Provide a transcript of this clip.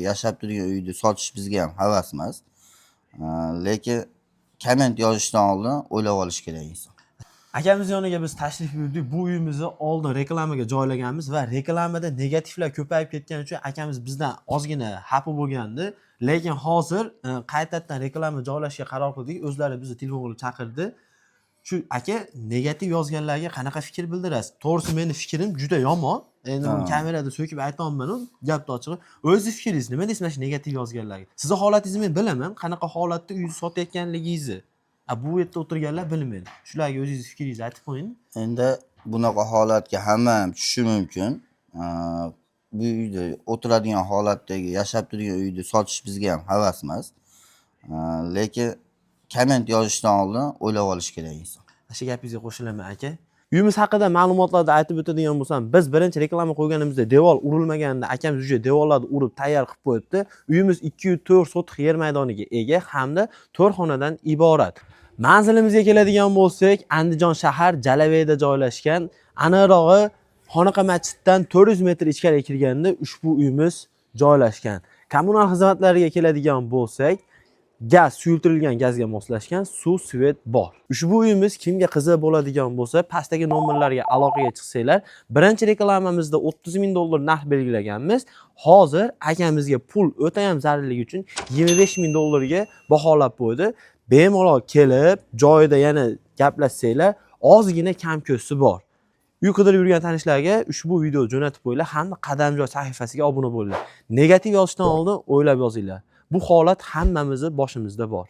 Yashab turgan uyni sotish bizga ham havas emas. Lekin komment yozishdan oldin o'ylab olish kerak inson. Akamiz yoniga biz tashrif buyurdik. Bu uyimizni oldin reklamaga joylaganmiz va reklamada negativlar ko'payib ketgani uchun akamiz bizdan ozgina xafa bo'lgandi. Lekin hozir qaytadan reklama joylashga qaror qildik. O'zlari bizni telefon qilib chaqirdi. Shu aka negativ yozganlarga qanaqa fikr bildirasiz? To'g'risi meni fikrim juda yomon. Endi buni kamerada so'kib aytolmayman, gapni ochig'i. O'zingiz fikringiz nima deysiz mana shu negativ yozganlarga? Sizning holatingizni men bilaman, qanaqa holatda uyni sotayotganligingizni. Bu yerda o'tirganlar bilmaydi. Shularga o'zingiz fikringizni aytib qo'ying. Endi bunaqa holatga hamma ham tushishi mumkin. Bu uyda o'tiradigan holatdagi yashab turgan uyni sotish bizga ham havas emas. Lekin komment yozishdan oldin o'ylab olish kerak inson. Shu gapingizga qo'shilaman aka. Uyimiz haqida ma'lumotlarni aytib o'tadigan bo'lsam, biz birinchi reklama qo'yganimizda devor urilmaganda akamiz уже devorlarni urib tayyor qilib qo'yibdi. Uyimiz 204 sotix yer maydoniga ega hamda 4 xonadan iborat. Manzilimizga keladigan bo'lsak, Andijon shahar Jalaveyda joylashgan, aniqrog'i Xonaqo masjiddan 400 metr ichkariga kirganda ushbu uyimiz joylashgan. Kommunal xizmatlarga keladigan bo'lsak, gaz suyultirilgan gazga moslashgan suv, svet bor. Ushbu uyimiz kimga qiziq bo'ladigan bo'lsa, pastdagi nomerlarga aloqaga chiqsanglar, birinchi reklamamizda 30 ming dollar narx belgilaganmiz. Hozir akamizga pul o'ta ham zarurligi uchun 25 ming dollarga baholab qo'ydi. Bemalol kelib, joyida yana gaplashsanglar, ozgina kam ko'sti bor. Uy qidirib yurgan tanishlarga ushbu video jo'natib qo'yinglar hamda Qadamjoy sahifasiga obuna bo'linglar. Negativ yozishdan oldin o'ylab yozinglar. Bu holat hammamizning boshimizda bor.